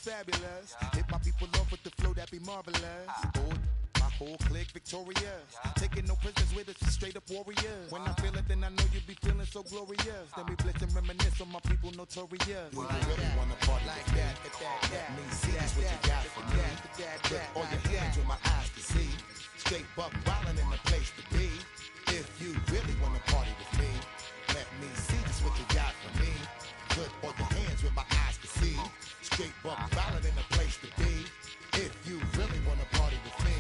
fabulous. Hit my people off with the flow, that be marvelous. Oh, my whole clique victorious. Taking no prisoners with us, straight up warriors. When I feel it, then I know you be feeling so glorious. Then we blitz and reminisce on my people notorious. Do you really wanna party like that? Let me see just what you got for me. Put all your hands with my eyes to see. Straight buck wildin' in the place to be. If you really wanna party with me, let me see just what you got for me. Put all your hands with my eyes to see. Straight buck wildin' in the place to be. If you really wanna party with me.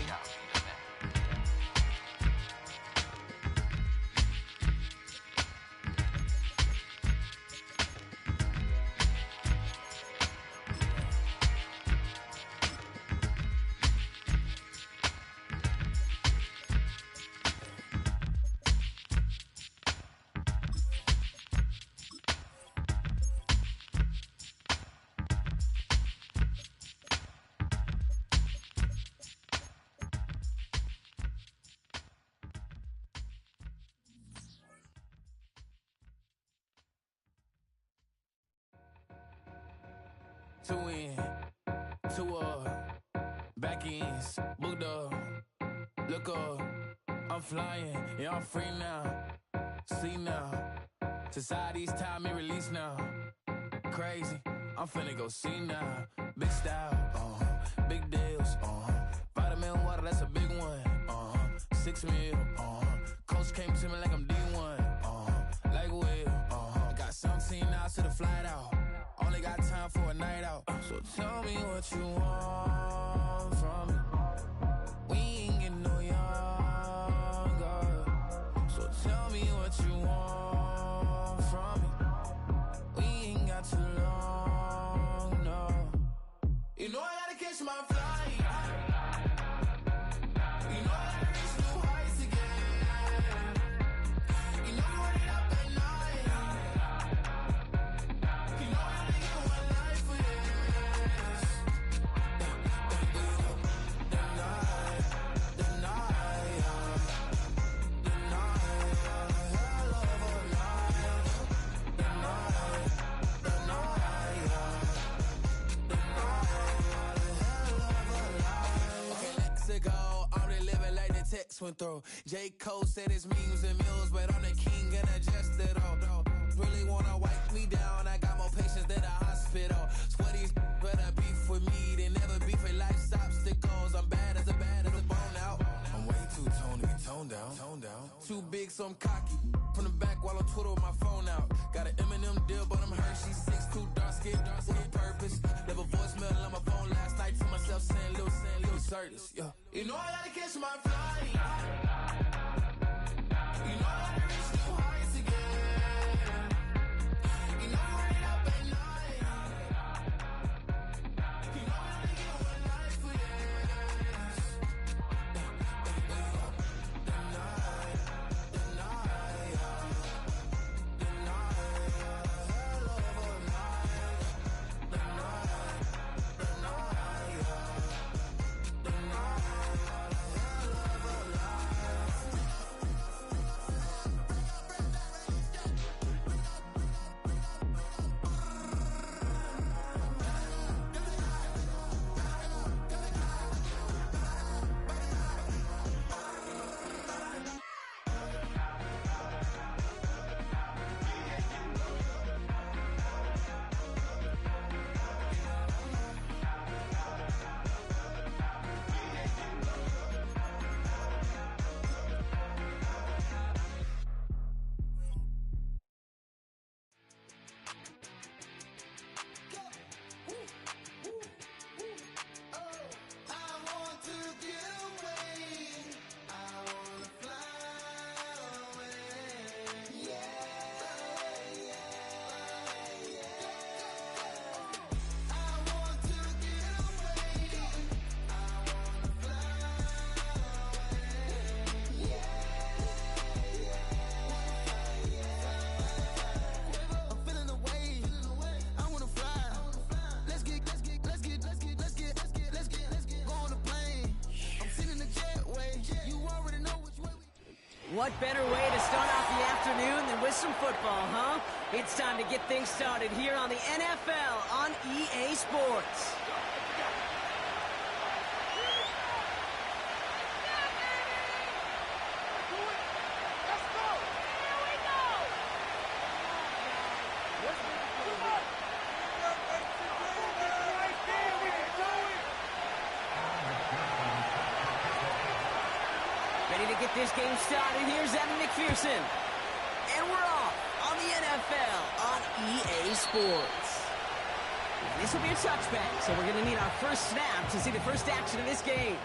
To win, back ends, booked up, look up, I'm flying, yeah, I'm free now, see now, society's time me release now, crazy, I'm finna go see now, big style, big deals, vitamin water, that's a big one, 6 mil, coach came to me like I'm D1, like Will, got 17 hours to the flight out. Only got time for a night out. So tell me what you want from me. We ain't getting no younger. So tell me what you want from me. We ain't got too long, no. You know I gotta catch my flight. You know I gotta reach new heights again. You know I run it up at night. You know I gotta get one life for this. The night, hell of a night. The night. Okay, let's go. I'm really living like the text went through. J. Cole said it's memes and mills, but I'm the king and adjusted all. Really wanna wipe me down. I got more patience than a hospital. Sweaty's better beef with me than never beef with life's obstacles. I'm bad as a bone out. I'm way too toned to be toned down. Too big, so I'm cocky. From the back while I'm Twitter with my phone out. Got an Eminem deal, but I'm Hershey 6'2", dark skin with purpose. Never voicemail on my phone last night to myself saying little Curtis, yeah. You know I gotta catch my flight. You know I gotta reach new heights again. You know I run it up at night. You know I gotta get one life for this. The night, hell of a night. The night, What better way to start off the afternoon than with some football, huh? It's time to get things started here on the NFL on EA Sports. Ready to get this game started. Here's Evan McPherson. And we're off on the NFL on EA Sports. This will be a touchback, so we're going to need our first snap to see the first action of this game.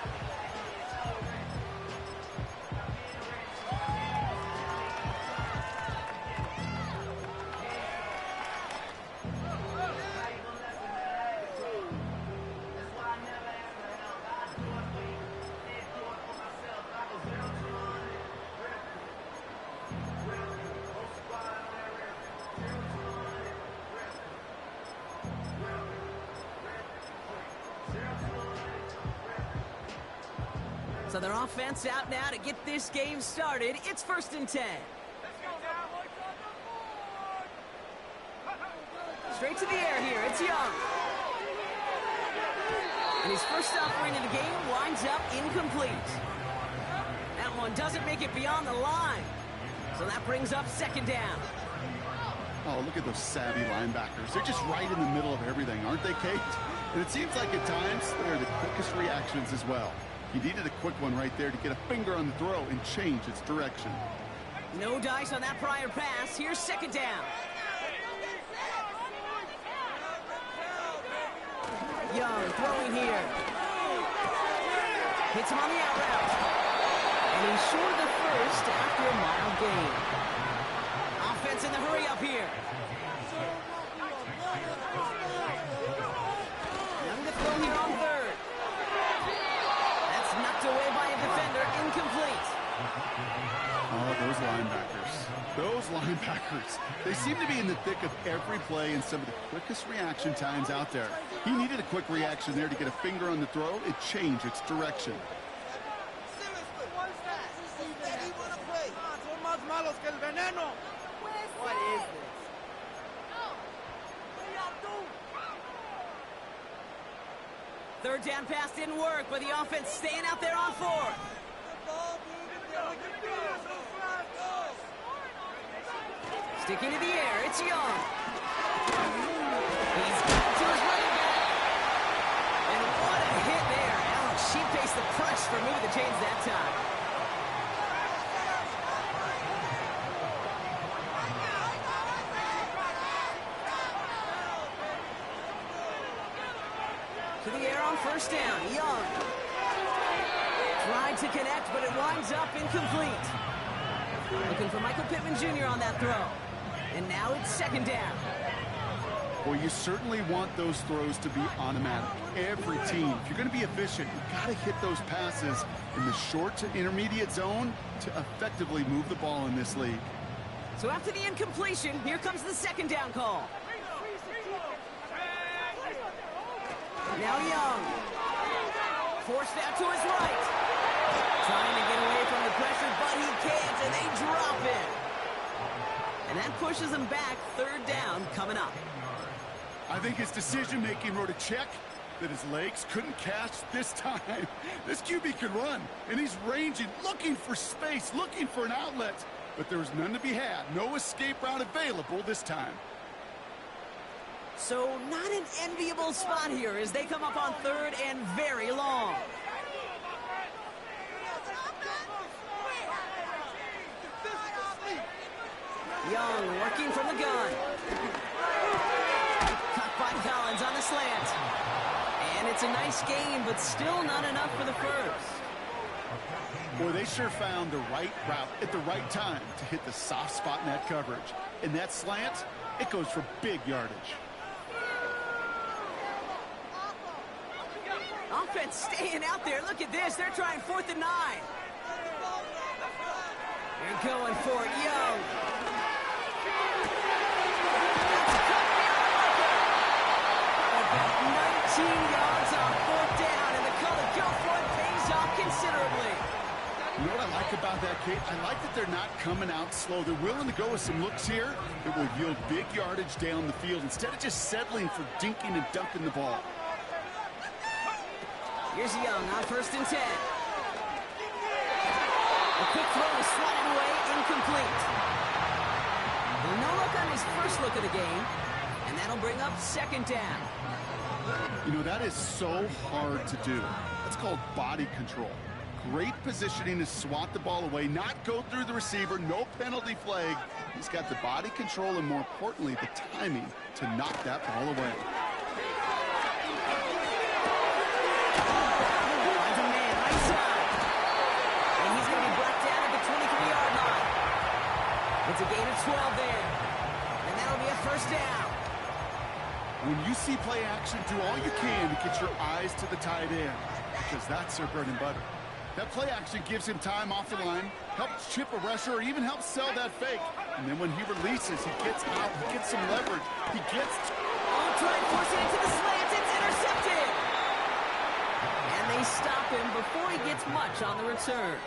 So their offense out now to get this game started. It's 1st and 10. Straight to the air here. It's Young. And his first offering of the game winds up incomplete. That one doesn't make it beyond the line. So that brings up 2nd down. Oh, look at those savvy linebackers. They're just right in the middle of everything, aren't they, Kate? And it seems like at times they're the quickest reactions as well. He needed a quick one right there to get a finger on the throw and change its direction. No dice on that prior pass. Here's 2nd down. Young throwing here. Hits him on the out route. And he's short of the first after a mild gain. Offense in the hurry up here. Young to throw here on 3rd. That's knocked away by a defender. Incomplete. Oh, those linebackers. Those linebackers. They seem to be in the thick of every play and some of the quickest reaction times out there. He needed a quick reaction there to get a finger on the throw and change its direction. What is this? Third down pass didn't work, but the offense staying out there on 4th. Sticking to the air, it's Young. He's got to his running back. And what a hit there. Alex, she faced the press for moving the chains that time. To the air on 1st down, Young. Tried to connect, but it winds up incomplete. Looking for Michael Pittman Jr. on that throw. And now it's 2nd down. Well, you certainly want those throws to be automatic. Every team, if you're going to be efficient, you've got to hit those passes in the short to intermediate zone to effectively move the ball in this league. So after the incompletion, here comes the 2nd down call. Now Young. Forced out to his right. Trying to get away from the pressure, but he can't, and they drop it. And that pushes him back. 3rd down coming up. I think his decision-making wrote a check that his legs couldn't catch this time. This QB can run, and he's ranging, looking for space, looking for an outlet. But there was none to be had. No escape route available this time. So not an enviable spot here as they come up on 3rd and very long. Young working from the gun. Caught by Collins on the slant. And it's a nice game, but still not enough for the first. Boy, they sure found the right route at the right time to hit the soft spot in that coverage. And that slant, it goes for big yardage. Offense staying out there. Look at this. They're trying 4th and 9. They're going for it. Young. About 19 yards on 4th down, and the call to go for it pays off considerably. You know what I like about that, Kate? I like that they're not coming out slow. They're willing to go with some looks here that will yield big yardage down the field instead of just settling for dinking and dunking the ball. Here's Young on 1st and 10. A quick throw is swatted away, incomplete. No look on his first look of the game, and that'll bring up 2nd down. You know, that is so hard to do. That's called body control. Great positioning to swat the ball away, not go through the receiver, no penalty flag. He's got the body control and, more importantly, the timing to knock that ball away. Finds a man right side. And he's going to be brought down at the 23-yard line. It's a gain of 12 there. And that'll be a first down. When you see play action, do all you can to get your eyes to the tight end, because that's their bread and butter. That play action gives him time off the line, helps chip a rusher, or even helps sell that fake. And then when he releases, he gets out, he gets some leverage. He gets... Oh, trying to force it into the slants. It's intercepted. And they stop him before he gets much on the return.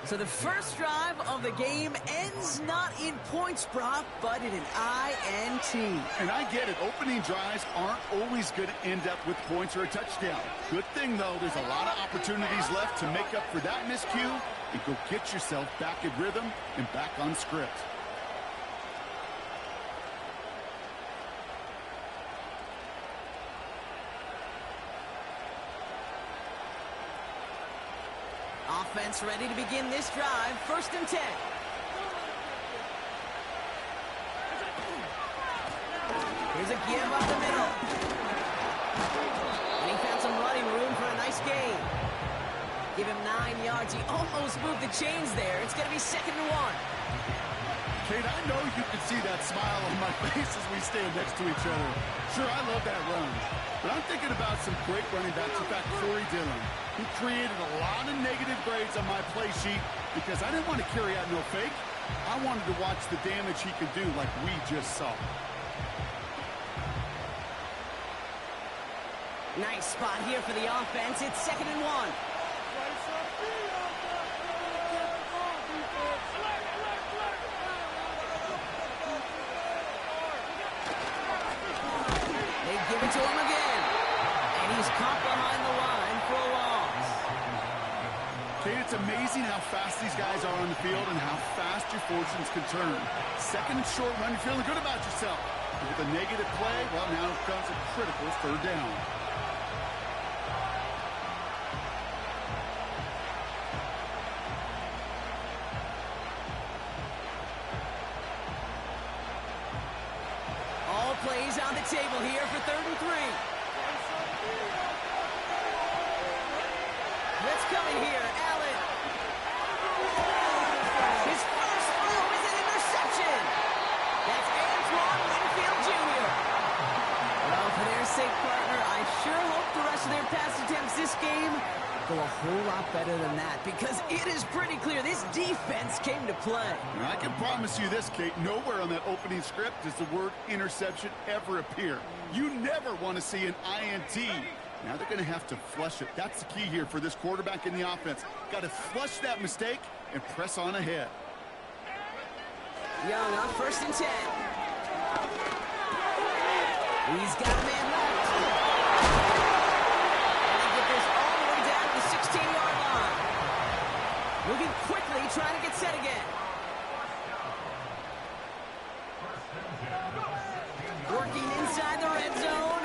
So the first drive of the game ends not in points, Brock, but in an INT. And I get it. Opening drives aren't always going to end up with points or a touchdown. Good thing, though, there's a lot of opportunities left to make up for that miscue and go get yourself back in rhythm and back on script. Offense ready to begin this drive. 1st and 10. Here's a give up the middle. And he found some running room for a nice gain. Give him 9 yards. He almost moved the chains there. It's going to be 2nd and 1. Kate, I know you can see that smile on my face as we stand next to each other. Sure, I love that run. But I'm thinking about some great running backs. In fact, Corey Dillon. He created a lot of negative grades on my play sheet because I didn't want to carry out no fake. I wanted to watch the damage he could do like we just saw. Nice spot here for the offense. It's 2nd and 1. They give it to him again. And he's caught behind the line for a loss. Kate, it's amazing how fast these guys are on the field and how fast your fortunes can turn. 2nd and short run, you're feeling good about yourself. But with a negative play, well, now comes a critical 3rd down. All plays on the table here for 3rd and 3. What's coming here? Allen. His first throw is an interception. That's Antoine Winfield Jr. Well, for their sake, partner, I sure hope the rest of their pass attempts this game go a whole lot better than that, because it is pretty clear this defense came to play. And I can promise you this, Kate, nowhere on that opening script does the word interception ever appear. You never want to see an INT. Now they're going to have to flush it. That's the key here for this quarterback in the offense. Got to flush that mistake and press on ahead. Young on 1st and 10. He's got a man left. And they get this all the way down to the 16-yard line. Moving quickly, trying to get set again. Working inside the red zone.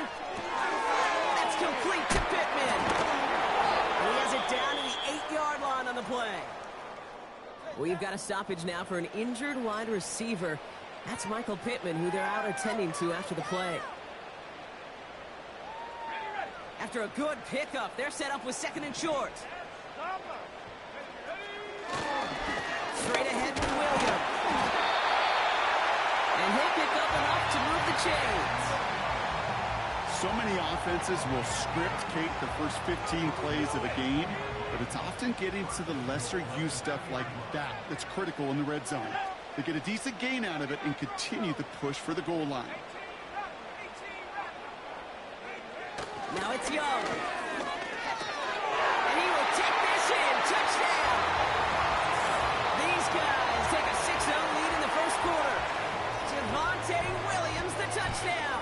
That's complete to Pittman. And he has it down to the 8-yard line on the play. We've got a stoppage now for an injured wide receiver. That's Michael Pittman, who they're out attending to after the play. After a good pickup, they're set up with 2nd and short. Straight ahead with Williams. And he'll pick up enough to move the chains. So many offenses will script, Kate, the first 15 plays of a game, but it's often getting to the lesser used stuff like that that's critical in the red zone. They get a decent gain out of it and continue the push for the goal line. Now it's Young. And he will take this in. Touchdown! These guys take a 6-0 lead in the first quarter. Javonte Williams, the touchdown.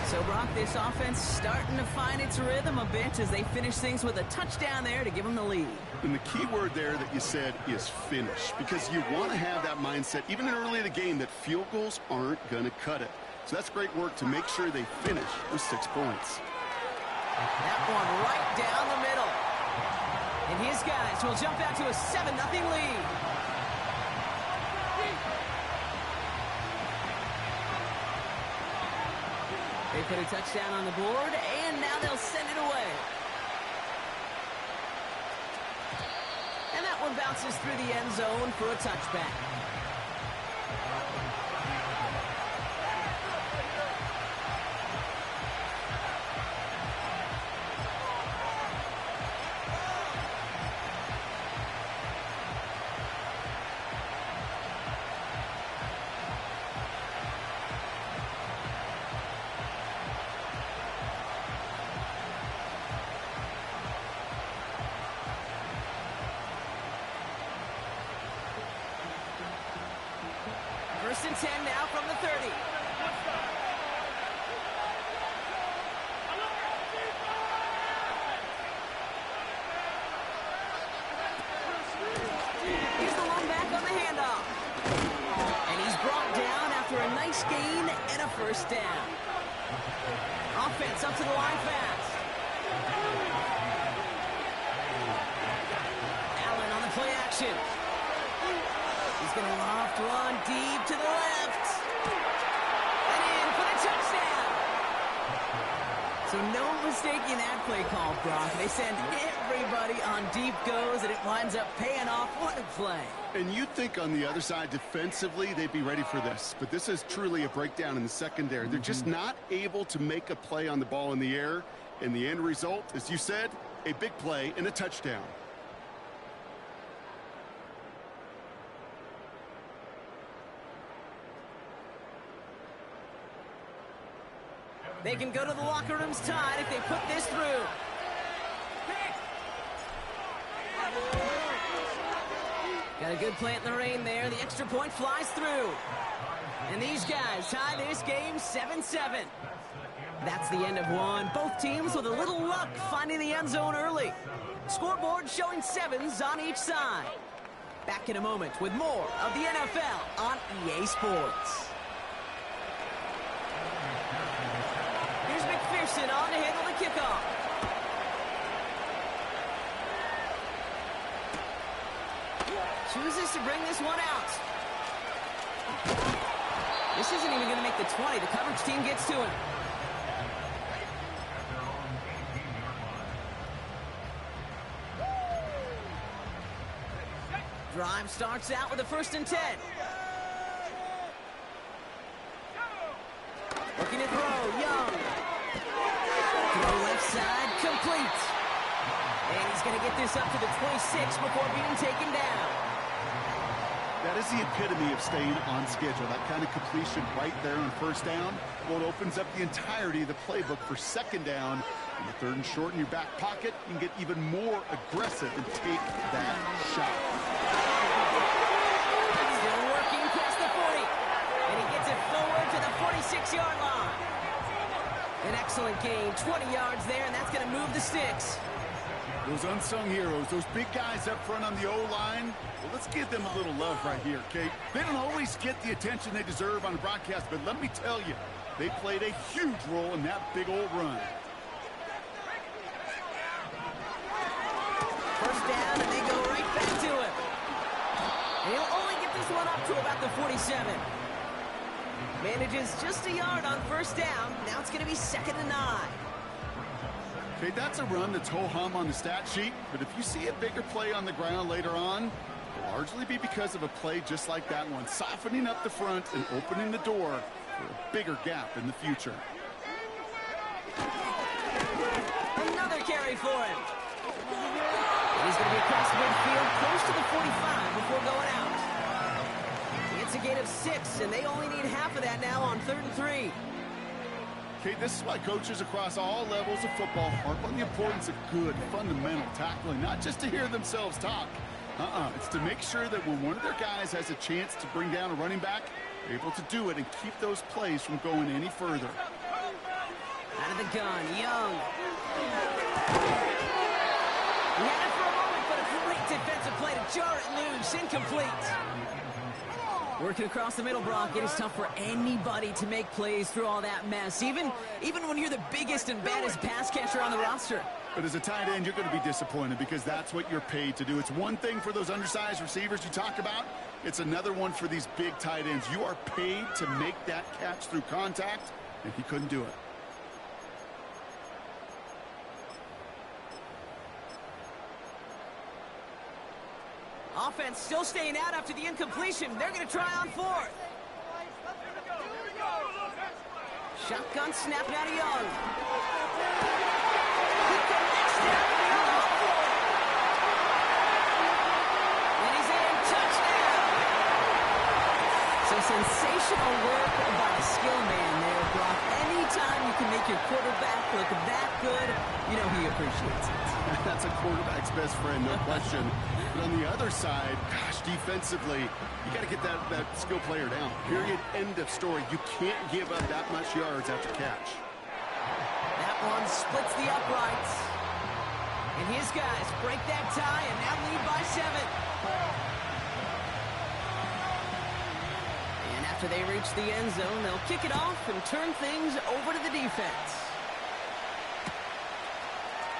So, Brock, this offense starting to find its rhythm a bit as they finish things with a touchdown there to give them the lead. And the key word there that you said is finish, because you want to have that mindset, even early in the game, that field goals aren't going to cut it. So that's great work to make sure they finish with 6 points. That one right down the middle. And his guys will jump out to a 7-0 lead. They put a touchdown on the board, and now they'll send it away. And that one bounces through the end zone for a touchback. First and 10 now from the 30. Here's the one back on the handoff. And he's brought down after a nice gain and a first down. Offense up to the line fast. Allen on the play action. He's going to loft one deep to the left. And in for the touchdown. So no mistaking that play call, Brock. They send everybody on deep goes, and it winds up paying off. What a play. And you'd think on the other side defensively they'd be ready for this. But this is truly a breakdown in the secondary. They're just not able to make a play on the ball in the air. And the end result, as you said, a big play and a touchdown. They can go to the locker rooms tied if they put this through. Got a good plant in the rain there. The extra point flies through. And these guys tie this game 7-7. That's the end of one. Both teams with a little luck finding the end zone early. Scoreboard showing 7s on each side. Back in a moment with more of the NFL on EA Sports. McPherson on to handle the kickoff. Chooses to bring this one out. This isn't even going to make the 20. The coverage team gets to him. Drive starts out with a 1st and 10. Looking to throw, Young. Throw left side, complete. And he's going to get this up to the 26 before being taken down. That is the epitome of staying on schedule. That kind of completion right there on first down. Well, it opens up the entirety of the playbook for second down. In the 3rd and short in your back pocket, you can get even more aggressive and take that shot. Still working past the 40. And he gets it forward to the 46-yard line. An excellent gain, 20 yards there, and that's going to move the sticks. Those unsung heroes, those big guys up front on the O-line, well, let's give them a little love right here, Kate. They don't always get the attention they deserve on the broadcast, but let me tell you, they played a huge role in that big old run. First down, and they go right back to him. And he'll only get this one up to about the 47. Manages just a yard on first down. Now it's going to be 2nd and 9. Okay, that's a run that's ho-hum on the stat sheet, but if you see a bigger play on the ground later on, it'll largely be because of a play just like that one, softening up the front and opening the door for a bigger gap in the future. Another carry for him. And he's going to be across midfield, close to the 45 before going out. It's a gain of 6, and they only need half of that now on 3rd and 3. Okay, this is why coaches across all levels of football harp on the importance of good, fundamental tackling, not just to hear themselves talk. It's to make sure that when one of their guys has a chance to bring down a running back, they're able to do it and keep those plays from going any further. Out of the gun, Young. He had it for a moment, but a great defensive play to jar it loose. Incomplete. Working across the middle, Brock. It is tough for anybody to make plays through all that mess, even when you're the biggest and baddest pass catcher on the roster. But as a tight end, you're going to be disappointed because that's what you're paid to do. It's one thing for those undersized receivers you talk about. It's another one for these big tight ends. You are paid to make that catch through contact, and he couldn't do it. Offense still staying out after the incompletion. They're going to try on fourth. Shotgun snap now to Young. He connects there for the fourth. And he's in. Touchdown. So sensational work by the skill man there, Brock. Anytime you can make your quarterback look that good, you know he appreciates it. That's a quarterback's best friend, no question. But on the other side, gosh, defensively, you got to get that skill player down. Period. End of story. You can't give up that much yards after catch. That one splits the uprights. And his guys break that tie and now lead by 7. And after they reach the end zone, they'll kick it off and turn things over to the defense.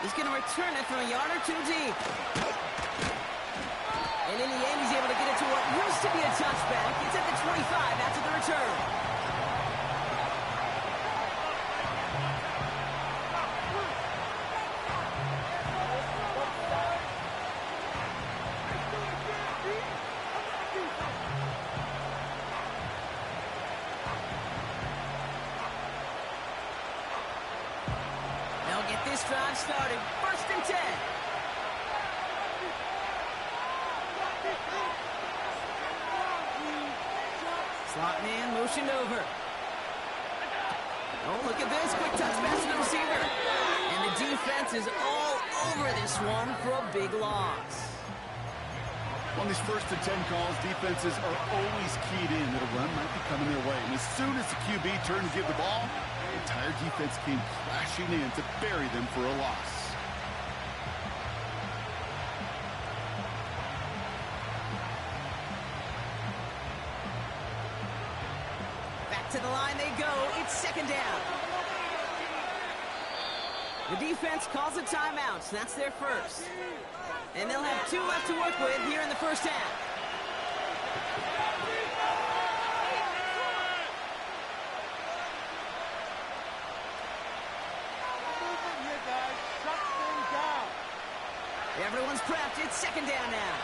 He's going to return it from a yard or 2 deep. And in the end, he's able to get it to what used to be a touchback. It's at the 25 after the return. They'll get this drive started. 1st and 10. Slot man motioned over. Oh, look at this. Quick touch pass to the receiver. And the defense is all over this one for a big loss. On these 1st and 10 calls, defenses are always keyed in that a run might be coming their way. And as soon as the QB turned to give the ball, the entire defense came crashing in to bury them for a loss. To the line they go. It's 2nd down. The defense calls a timeout. So that's their first. And they'll have 2 left to work with here in the 1st half. Everyone's prepped. It's 2nd down now.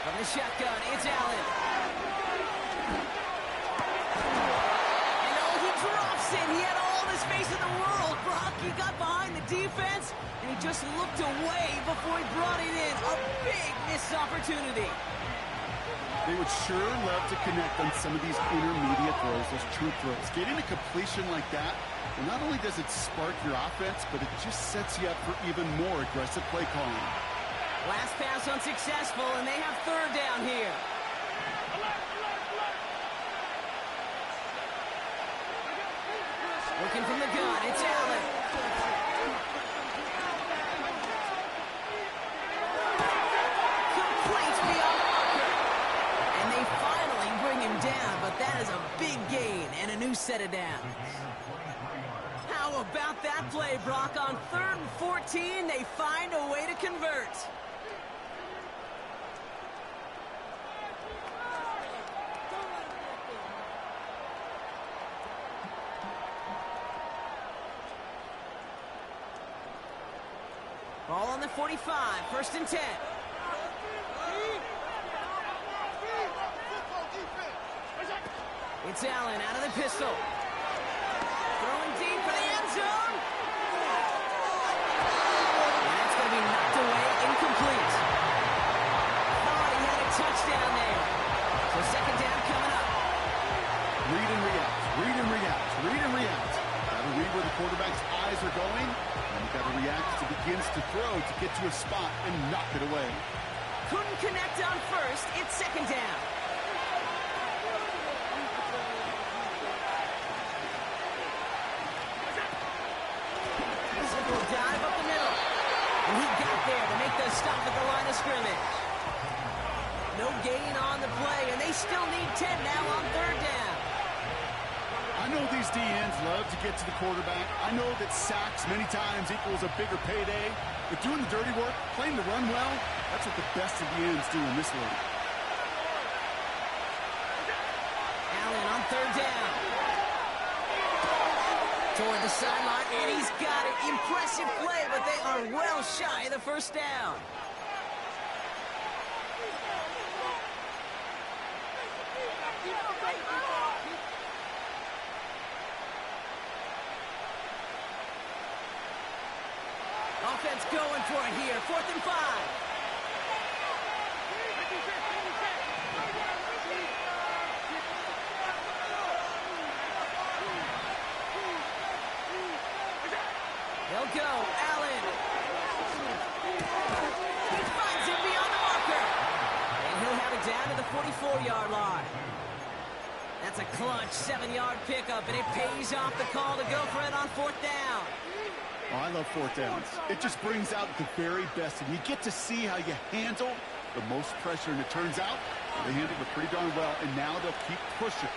From the shotgun, it's Allen. And oh, he drops it. He had all the space in the world. Brock, he got behind the defense, and he just looked away before he brought it in. A big missed opportunity. They would sure love to connect on some of these intermediate throws, those true throws. Getting a completion like that, well, not only does it spark your offense, but it just sets you up for even more aggressive play calling. Last pass unsuccessful, and they have 3rd down here. Looking from the gun, it's Allen. Complete beyond marker. And they finally bring him down, but that is a big gain and a new set of downs. How about that play, Brock? On 3rd and 14, they find a way to convert. Ball on the 45, 1st and 10. It's Allen out of the pistol. Throwing deep for the end zone. And that's going to be knocked away, incomplete. Thought he had a touchdown there. So 2nd down coming up. Read and react, read and react, read and react. Got to read where the quarterback's eyes are going. And you've got to react as he begins to throw to get to a spot and knock it away. Couldn't connect on 1st. It's 2nd down. Simple dive up the middle. scrimmage. No gain on the play, and they still need 10 now on third down. I know these DNs love to get to the quarterback. I know that sacks many times equals a bigger payday. But doing the dirty work, playing the run well, that's what the best of the ends do in this league. Allen on third down. Toward the sideline, and he's got it. Impressive play, but they are well shy of the first down. Offense going for it here. 4th and 5. They'll go. Allen. He finds him beyond the marker. And he'll have it down to the 44-yard line. That's a clutch 7-yard pickup, and it pays off the call to go for it on 4th down. Oh, I love 4th downs. It just brings out the very best, and you get to see how you handle the most pressure, and it turns out they handled it pretty darn well, and now they'll keep pushing.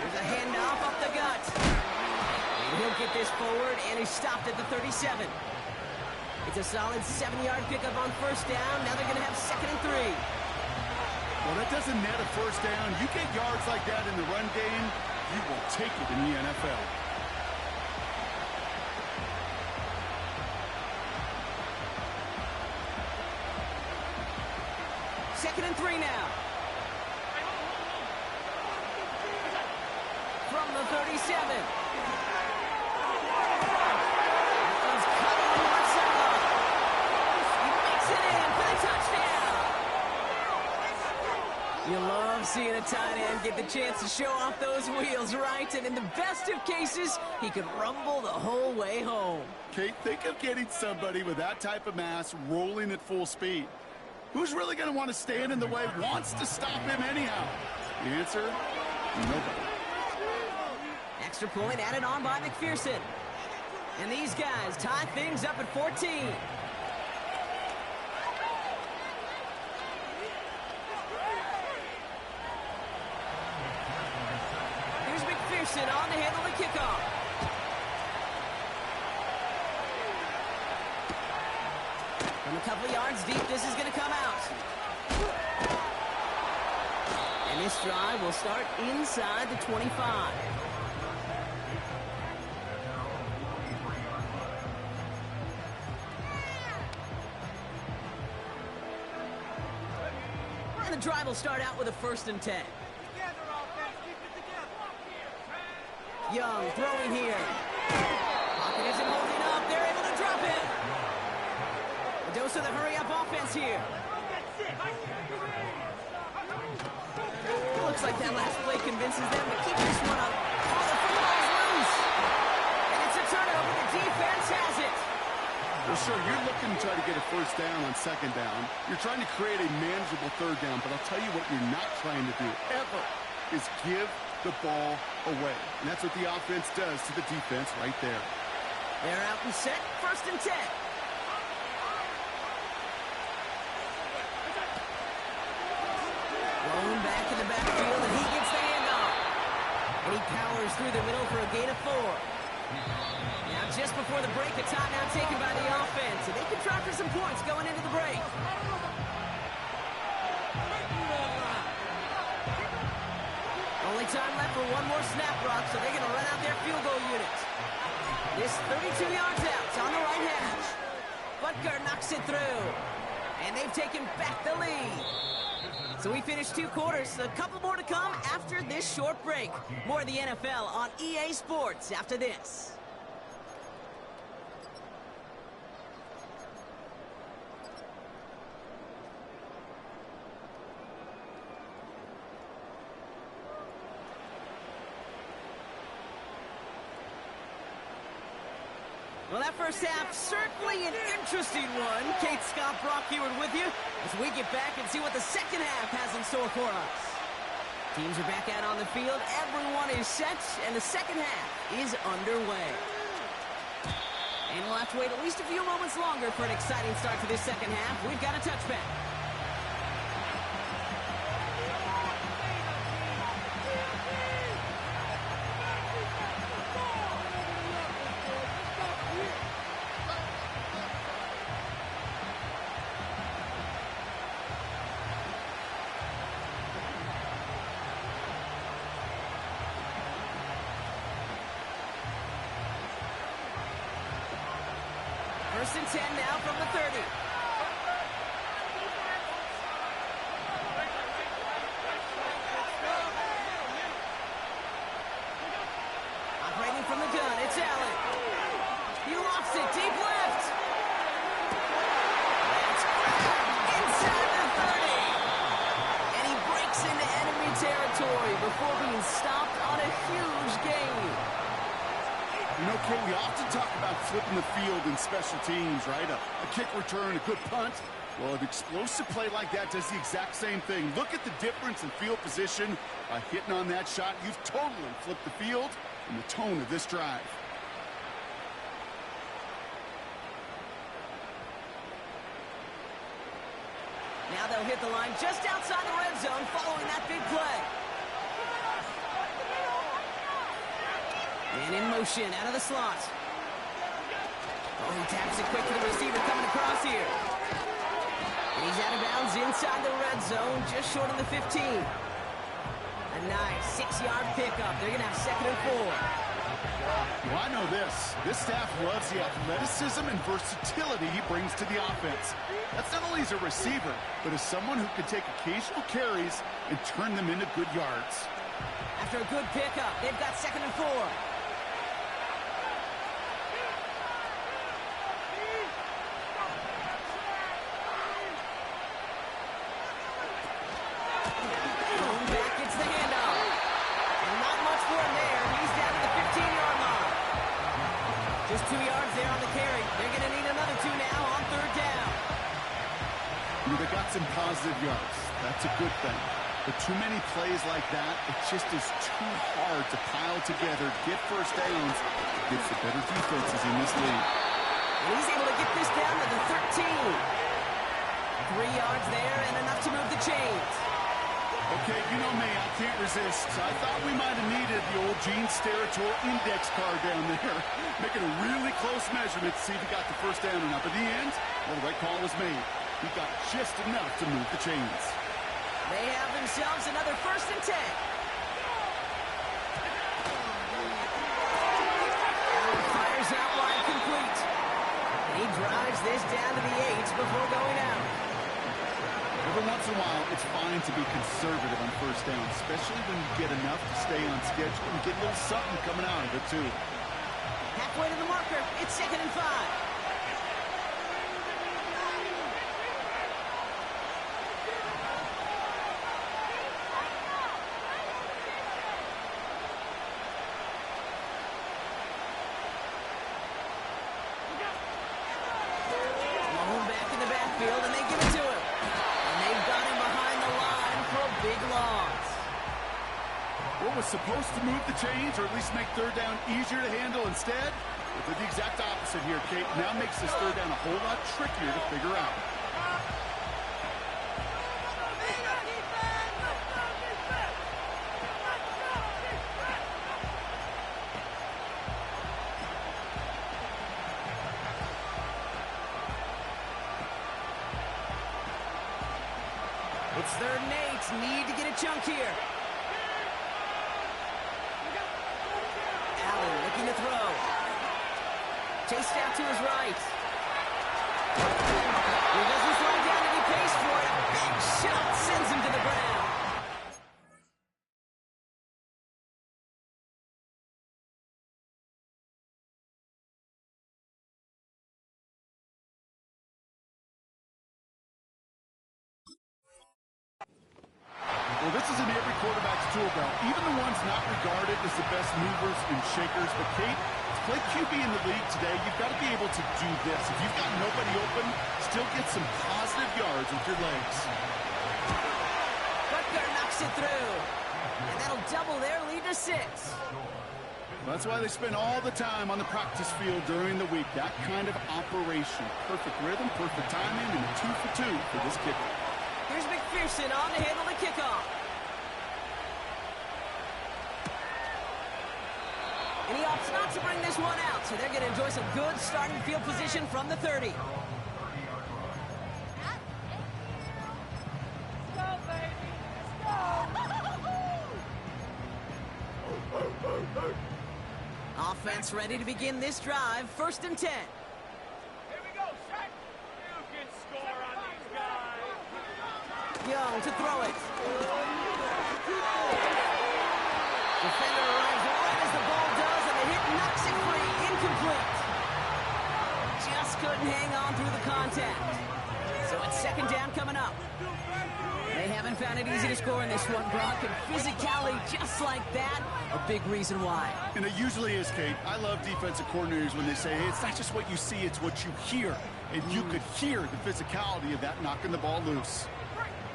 There's a handoff up the gut. He'll get this forward, and he's stopped at the 37. It's a solid 7-yard pickup on first down. Now they're going to have 2nd and 3. Well, that doesn't net a first down. You get yards like that in the run game, you will take it in the NFL. Second and 3 now. From the 37. You love seeing a tight end get the chance to show off those wheels, right? And in the best of cases, he could rumble the whole way home. Kate, think of getting somebody with that type of mass rolling at full speed. Who's really going to want to stand in the way, wants to stop him anyhow? The answer, nobody. Extra point added on by McPherson. And these guys tie things up at 14. On to handle the kickoff. From a couple of yards deep, this is going to come out. And this drive will start inside the 25. And the drive will start out with a 1st and 10. Young throwing here. Pocket isn't holding up. They're able to drop it. A dose of the hurry-up offense here. Looks like that last play convinces them to keep this one up. Oh, the football's loose. And it's a turnover. The defense has it. Well, sure, you're looking to try to get a first down on 2nd down. You're trying to create a manageable 3rd down, but I'll tell you what you're not trying to do, ever, is give the ball away. And that's what the offense does to the defense right there. They're out and set. 1st and 10. Blown back in the backfield, and he gets the handoff. And he powers through the middle for a gain of 4. Now, just before the break, a timeout taken by the offense. And they can try for some points going into the break. Only time left for one more snap, Brock, so they're going to run out their field goal unit. This 32 yards out. It's on the right hash. Butker knocks it through. And they've taken back the lead. So we finished 2 quarters. A couple more to come after this short break. More of the NFL on EA Sports after this. Well, that first half, certainly an interesting one. Kate, Scott, Brock Heward with you as we get back and see what the second half has in store for us. Teams are back out on the field, everyone is set, and the second half is underway. And we'll have to wait at least a few moments longer for an exciting start to this second half. We've got a touchback. First and 10 now from the 30. Operating from the gun, it's Allen. He lofts it, deep left. That's grabbed inside the 30. And he breaks into enemy territory before being stopped on a huge gain. You know, Kate, we often talk about flipping the field in special teams, right? A kick return, a good punt. Well, an explosive play like that does the exact same thing. Look at the difference in field position. By hitting on that shot, you've totally flipped the field and the tone of this drive. Now they'll hit the line just outside the red zone following that big play. And in motion, out of the slot. Oh, he taps it quick to the receiver coming across here. And he's out of bounds inside the red zone, just short of the 15. A nice 6-yard pickup. They're going to have 2nd and 4. Well, I know this. This staff loves the athleticism and versatility he brings to the offense. That's not only as a receiver, but as someone who can take occasional carries and turn them into good yards. After a good pickup, they've got 2nd and 4. Just 2 yards there on the carry. They're going to need another 2 now on 3rd down. They got some positive yards. That's a good thing. But too many plays like that, it just is too hard to pile together, get first downs against the better defenses in this league. And he's able to get this down to the 13. 3 yards there and enough to move the chains. Okay, you know me, I can't resist. I thought we might have needed the old Gene Steratore index card down there, making a really close measurement to see if he got the first down or not. But in the end, well, the right call was made. He got just enough to move the chains. They have themselves another 1st and 10. Allen fires out wide complete. And he drives this down to the 8 before going out. Every once in a while, it's fine to be conservative on first down, especially when you get enough to stay on schedule and get a little something coming out of it, too. Halfway to the marker, it's 2nd and 5. Long back in the backfield, and they give it to him. Got him behind the line for a big loss. What was supposed to move the chains, or at least make 3rd down easier to handle instead? Well, they're the exact opposite here, Kate. Now makes this 3rd down a whole lot trickier to figure out. It's 3rd and 8. Need to get a chunk here. Allen looking to throw. Chased out to his right. He doesn't slow down and he pays for it. A big shot sends him to the ground. Well, this is in every quarterback's tool belt, even the ones not regarded as the best movers and shakers. But, Kate, to play QB in the league today, you've got to be able to do this. If you've got nobody open, still get some positive yards with your legs. Butker knocks it through. And that'll double their lead to 6. That's why they spend all the time on the practice field during the week. That kind of operation. Perfect rhythm, perfect timing, and 2 for 2 for this kicker. Here's McPherson on to handle the kickoff. And he opts not to bring this one out, so they're going to enjoy some good starting field position from the 30. Offense ready to begin this drive. 1st and 10. Here we go, Shaq. You can score on these guys. Young to throw it. Defender arrives right as the ball does, and the hit knocks it free. Incomplete. Just couldn't hang on through the contact. So it's 2nd down coming up. They haven't found it easy to score in this one, Brock, and physicality just like that, a big reason why. And it usually is, Kate. I love defensive coordinators when they say, hey, it's not just what you see, it's what you hear. And you could hear the physicality of that knocking the ball loose.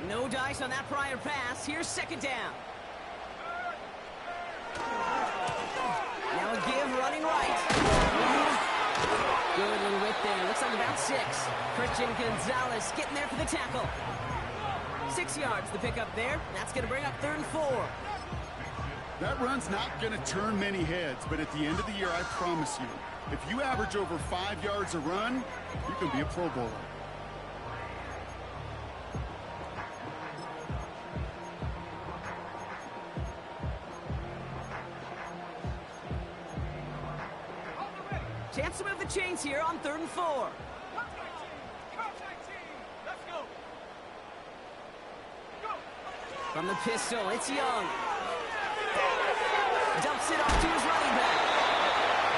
No dice on that prior pass. Here's 2nd down. Now a give running right. Good little whip there. Looks like about 6. Christian Gonzalez getting there for the tackle. 6 yards the pickup there. That's going to bring up 3rd and 4. That run's not going to turn many heads, but at the end of the year, I promise you, if you average over 5 yards a run, you can be a Pro Bowler. Chance to move the chains here on 3rd and 4. From the pistol, it's Young. Dumps it off to his running back.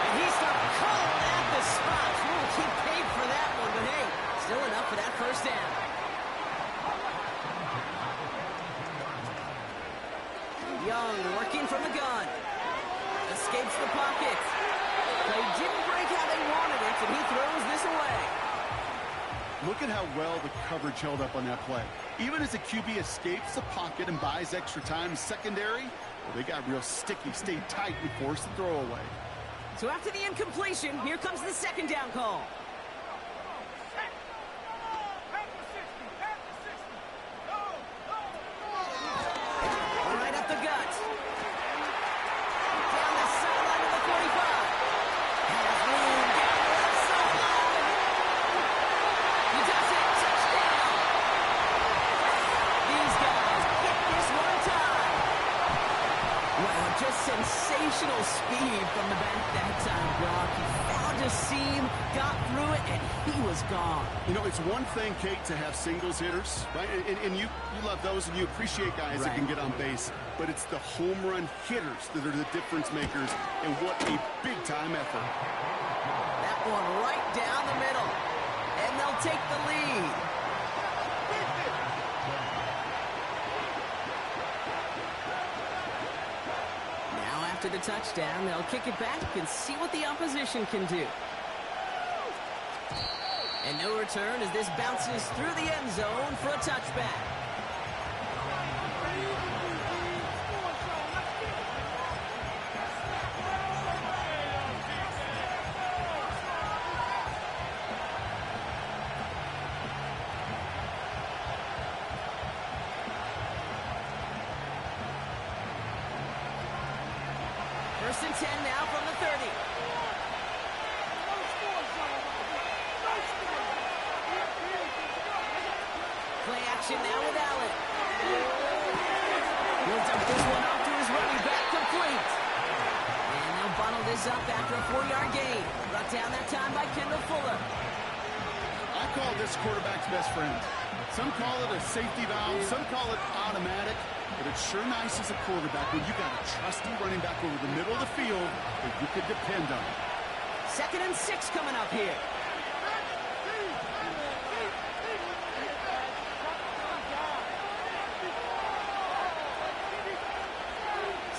And he's starting cold at the spot. We'll keep paid for that one, but hey, still enough for that 1st down. Young working from the gun. Escapes the pocket. They didn't break how they wanted it, and he throws this away. Look at how well the coverage held up on that play. Even as the QB escapes the pocket and buys extra time in secondary, well, they got real sticky, stayed tight, and forced the throw away. So after the incompletion, here comes the 2nd down call. Right up the gut. Down the sideline to the 45. Has room down the left sideline. He does it. Touchdown. These guys get this one time. Wow, just sensational speed from the back that time, Brock. He found a seam, got through it, and he was gone. You know, it's one thing, Kate, to have singles hitters, right? And you love those, and you appreciate guys that can get on base. But it's the home run hitters that are the difference makers, and what a big-time effort. That one right down the middle, and they'll take the lead. Now after the touchdown, they'll kick it back and see what the opposition can do. And no return as this bounces through the end zone for a touchback. First and 10 now from the 30. Play action now with Allen. He'll dump this one off to his running back, complete. And they'll bottle this up after a 4-yard gain. Brought down that time by Kendall Fuller. I call this quarterback's best friend. Some call it a safety valve, some call it automatic, but it's sure nice as a quarterback when you got a trusty running back over the middle of the field that you could depend on. 2nd and 6 coming up here.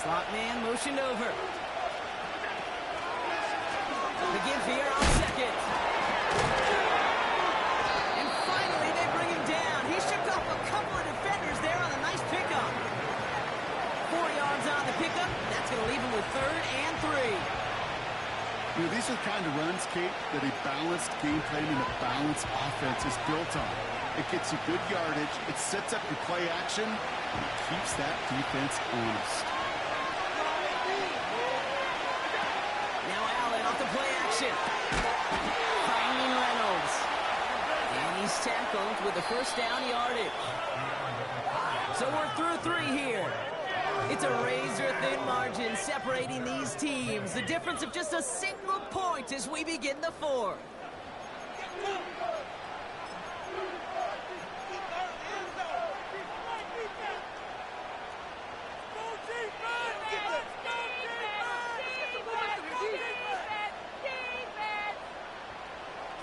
Slot man motioned over. The give here on second. And finally they bring him down. He shipped off a couple of defenders there on a nice pickup. 4 yards on the pickup. That's going to leave him with 3rd and 3. You know, these are the kind of runs, Kate, that a balanced game plan and a balanced offense is built on. It gets you good yardage, it sets up your play action, and it keeps that defense honest. Now Allen off the play action. Finding Reynolds. And he's tackled with a 1st down yardage. So we're through 3 here. It's a razor-thin margin separating these teams. The difference of just a single point as we begin the 4th.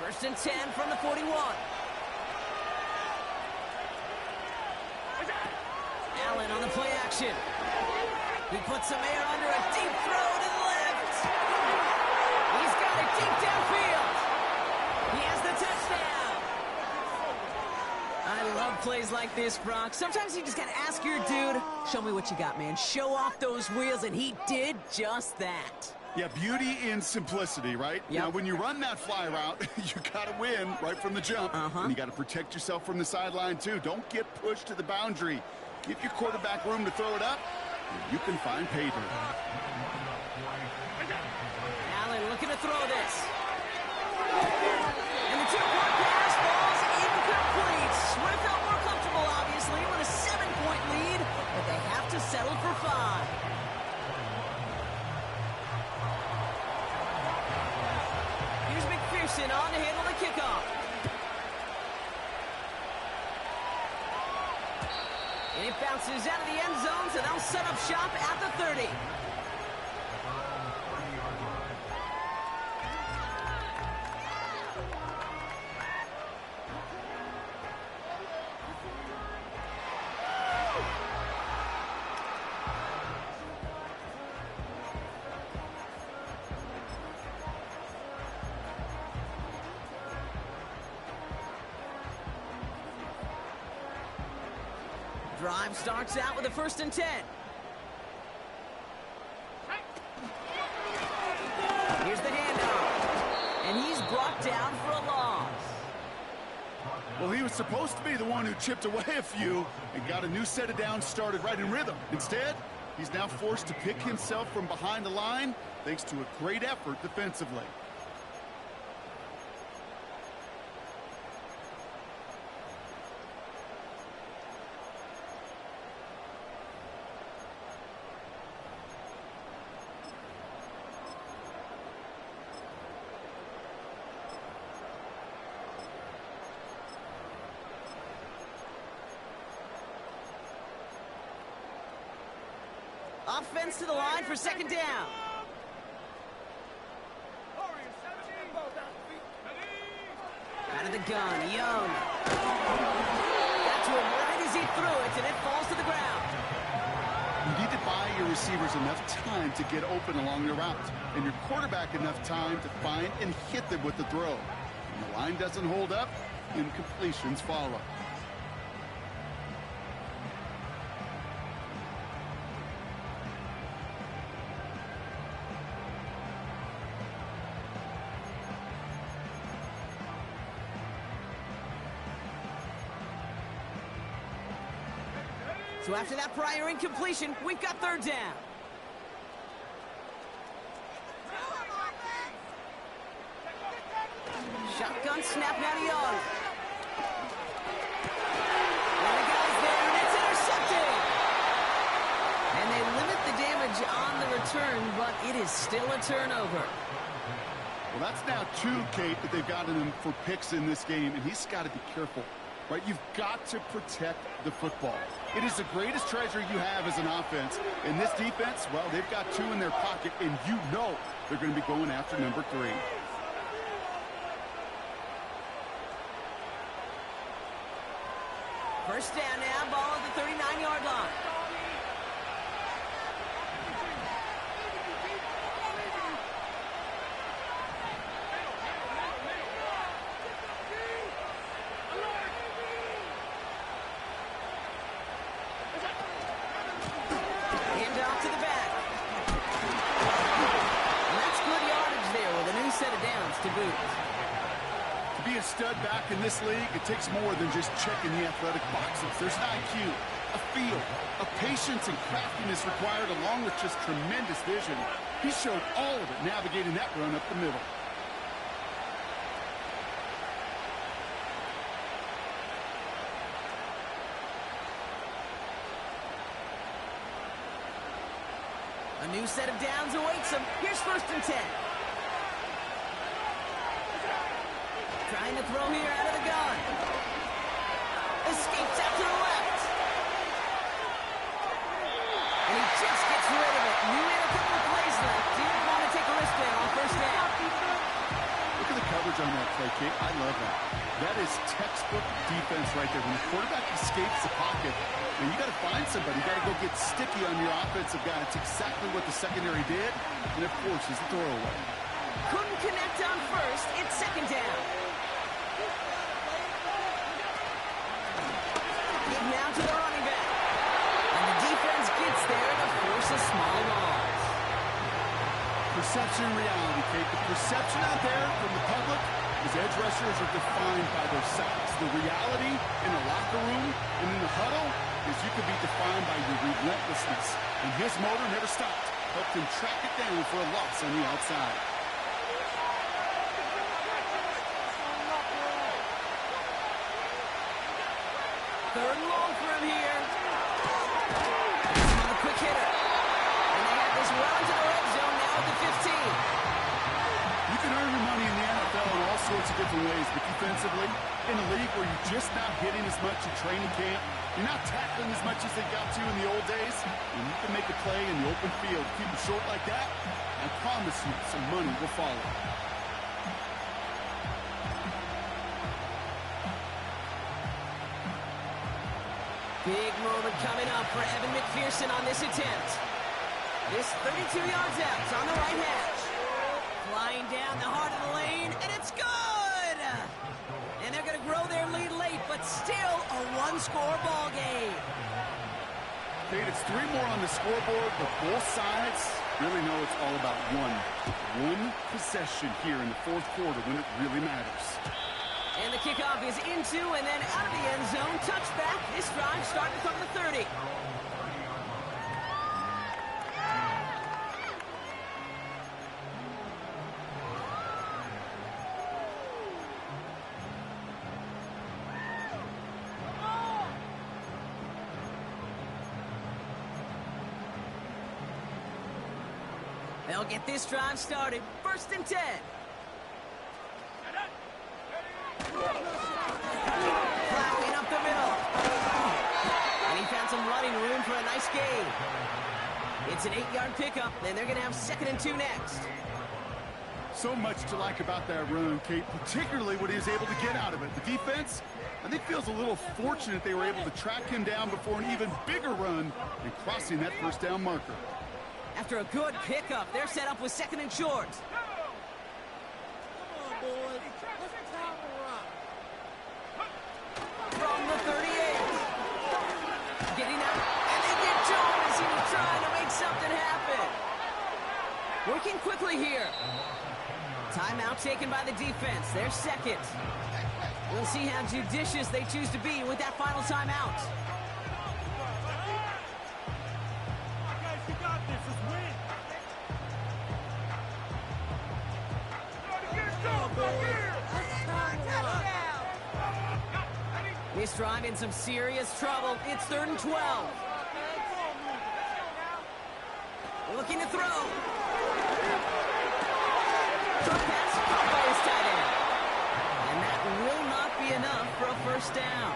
First and 10 from the 41. Allen on the play action. He puts some air under a deep throw to the left. He's got it deep downfield. He has the touchdown. I love plays like this, Brock. Sometimes you just got to ask your dude, show me what you got, man. Show off those wheels, and he did just that. Yeah, beauty in simplicity, right? Yep. Now, when you run that fly route, you got to win right from the jump. And you got to protect yourself from the sideline, too. Don't get pushed to the boundary. Give your quarterback room to throw it up, and you can find pay dirt. Allen looking to throw this. And the 2-point pass falls incomplete. Would have felt more comfortable, obviously, with a 7-point lead, but they have to settle for 5. Here's McPherson on to handle the kickoff. And it bounces out of the end zone, so they'll set up shop at the 30. Drive starts out with a 1st and 10. Here's the handoff. And he's brought down for a loss. Well, he was supposed to be the one who chipped away a few and got a new set of downs started right in rhythm. Instead, he's now forced to pick himself from behind the line thanks to a great effort defensively. Offense to the line for 2nd down. Out of the gun, Young. Got to him right as he threw it, and it falls to the ground. You need to buy your receivers enough time to get open along the route, and your quarterback enough time to find and hit them with the throw. When the line doesn't hold up, incompletions follow. So after that prior incompletion, we've got 3rd down. Shotgun snap now to Young. And the guy's there, and it's intercepted. And they limit the damage on the return, but it is still a turnover. Well, that's now 2, Kate, that they've gotten him for picks in this game, and he's got to be careful. Right, you've got to protect the football. It is the greatest treasure you have as an offense. And this defense, well, they've got 2 in their pocket, and you know they're going to be going after number 3. First down now, ball at the 39-yard line. boot. To be a stud back in this league, it takes more than just checking the athletic boxes. There's an IQ, a feel, a patience and craftiness required along with just tremendous vision. He showed all of it navigating that run up the middle. A new set of downs awaits him. Here's 1st and 10. Trying to throw here out of the gun. Escapes out to the left. And he just gets rid of it. You made a couple of plays left. You didn't want to take a risk there on 1st down. Look at the coverage on that play, Kate. I love that. That is textbook defense right there. When the quarterback escapes the pocket, and you got to find somebody. You got to go get sticky on your offensive guy. It's exactly what the secondary did. And, of course, is the throwaway. Couldn't connect on 1st. It's 2nd down. Give now to the running back. And the defense gets there to force a small loss. Perception and reality, Kate. The perception out there from the public is edge rushers are defined by their size. The reality in the locker room and in the huddle is you could be defined by your relentlessness. And his motor never stopped. Helped him track it down for a loss on the outside. Third and long for him here. He's a quick hitter. And they have this well into the red zone now at the 15. You can earn your money in the NFL in all sorts of different ways, but defensively, in a league where you're just not hitting as much in training camp, you're not tackling as much as they got to in the old days, and you can make a play in the open field, keep it short like that, I promise you some money will follow. Big moment coming up for Evan McPherson on this attempt. This 32 yards out. It's on the right hash. Flying down the heart of the lane, and it's good! And they're going to grow their lead late, but still a one-score ball game. Kate, it's 3 more on the scoreboard, but both sides really know it's all about one possession here in the 4th quarter when it really matters. And the kickoff is into and then out of the end zone. Touchback. This drive starting from the 30. They'll get this drive started. 1st and 10. Flattening up the middle. And he found some running room for a nice gain. It's an 8-yard pickup, and they're going to have 2nd and 2 next. So much to like about that run, Kate, particularly what he was able to get out of it. The defense, I think, feels a little fortunate they were able to track him down before an even bigger run and crossing that 1st down marker. After a good pickup, they're set up with 2nd and short. From the 38. Getting out, and they get Jones. He was trying to make something happen. Working quickly here. Timeout taken by the defense. They're 2nd. We'll see how judicious they choose to be with that final timeout. Guys, you got this. Let's win. This drive in some serious trouble. It's 3rd and 12. Looking to throw. Short pass caught by his tight end. And that will not be enough for a 1st down.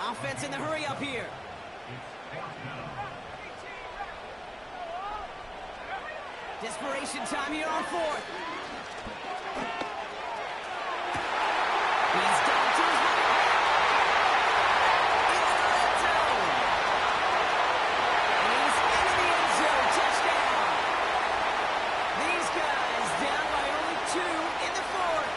Offense in the hurry up here. Desperation time here on 4th. He's down to his right. Into the red zone. And he's into the end zone. Touchdown. These guys down by only 2 in the 4th.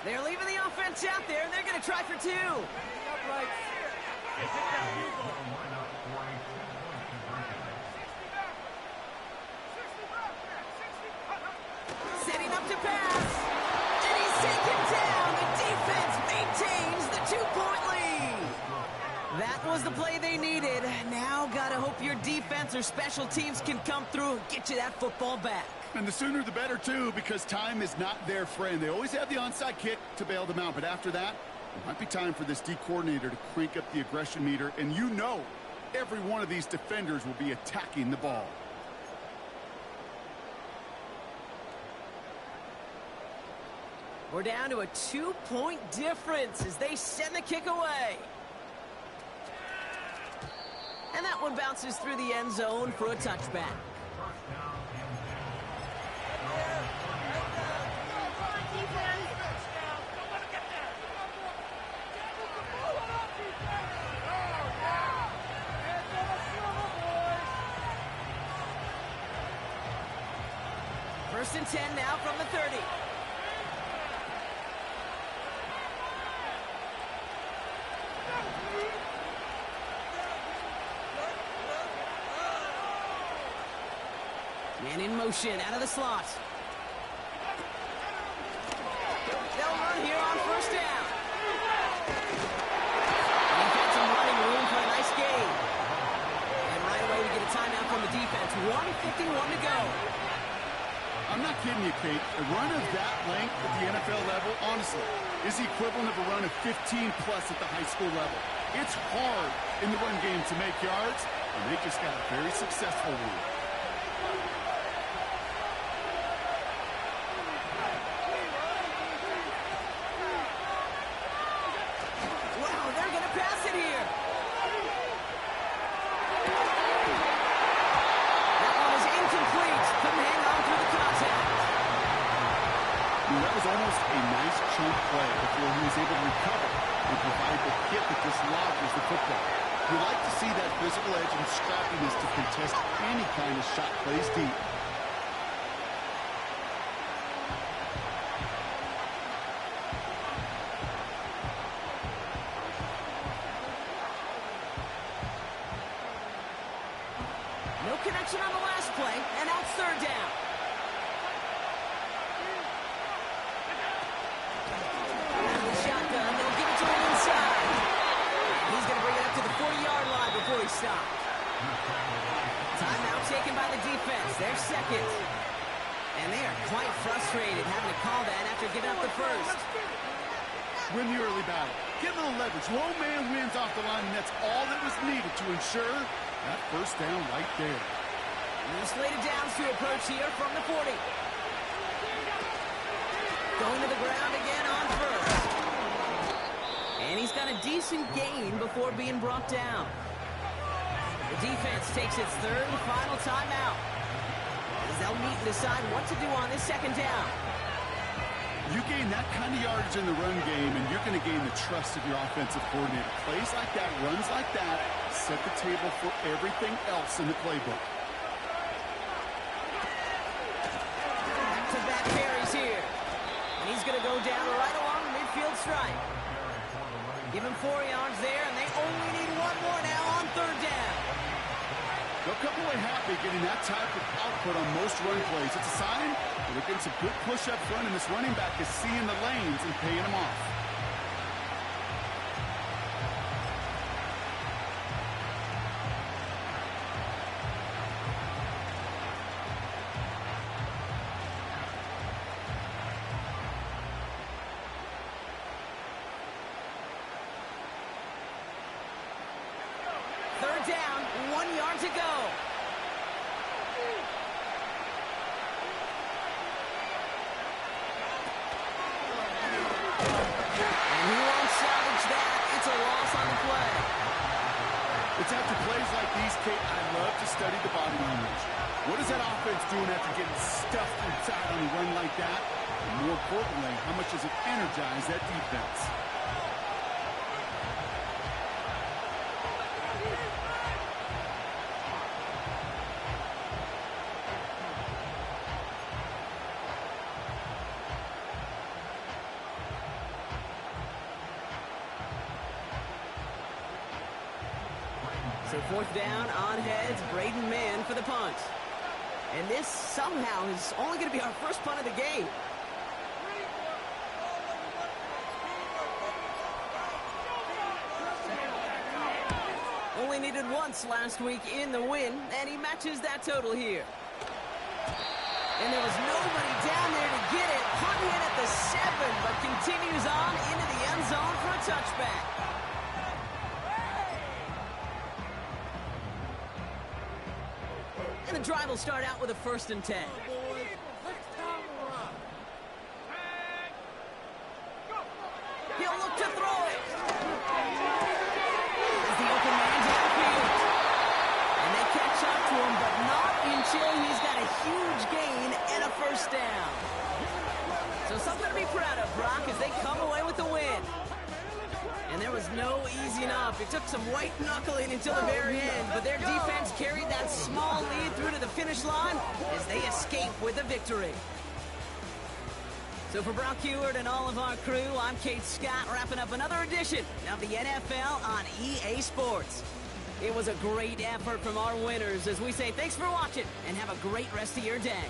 They're leaving the offense Defense out there, and they're going to try for two. Setting up to pass. And he's taken down. The defense maintains the 2-point lead. That was the play they needed. Now gotta hope your defense or special teams can come through and get you that football back. And the sooner the better, too, because time is not their friend. They always have the onside kick to bail them out, but after that, it might be time for this D coordinator to crank up the aggression meter, and you know every one of these defenders will be attacking the ball. We're down to a 2-point difference as they send the kick away. And that one bounces through the end zone for a touchback. First and 10 now from the 30. Man in motion, out of the slot. They'll run here on first down. Defense and running room for a nice gain. And right away we get a timeout from the defense. 1:51 to go. I'm not kidding you, Kate. A run of that length at the NFL level, honestly, is the equivalent of a run of 15-plus at the high school level. It's hard in the run game to make yards, and they just got a very successful one. Physical edge and scrappiness to contest any kind of shot plays deep. No connection on the last play, and now it's third down. Out of the shotgun, they'll give it to him inside. He's going to bring it up to the 40-yard line before he stops. Timeout taken by the defense. Their second. And they are quite frustrated having to call that after giving up the first. Win the early battle. Get a little leverage. Low man wins off the line, and that's all that was needed to ensure that first down right there. New slated downs to approach here from the 40. Going to the ground again on first. And he's got a decent gain before being brought down. The defense takes its third and final timeout, as they'll meet and decide what to do on this second down. You gain that kind of yardage in the run game, and you're going to gain the trust of your offensive coordinator. Plays like that, runs like that, set the table for everything else in the playbook. Back-to-back carries here. And he's going to go down right along the midfield stripe. Give him 4 yards there, and they only need one more now on third down. They'll come away happy getting that type of output on most run plays. It's a sign that they're getting some good push up front, and this running back is seeing the lanes and paying them off. Third down, 1 yard to go. And he won't salvage that. It's a loss on the play. It's after plays like these, Kate, I love to study the body language. What is that offense doing after getting stuffed inside on a run like that? And more importantly, how much does it energize that defense? fourth down, on heads, Braden Mann for the punt. And this somehow is only going to be our first punt of the game. Only needed once last week in the win, and he matches that total here. And there was nobody down there to get it. Putting it at the 7, but continues on into the end zone for a touchback. And the drive will start out with a 1st and 10. He'll look to throw it. As the open man downfield. And they catch up to him, but not until he's got a huge gain and a 1st down. So something to be proud of, Brock, as they come away with the win. And there was no easing up. It took some white knuckling until the very end, but their defense carried that small lead through to the finish line as they escape with a victory. So for Brock Heward and all of our crew, I'm Kate Scott, wrapping up another edition of the NFL on EA Sports. It was a great effort from our winners as we say thanks for watching and have a great rest of your day.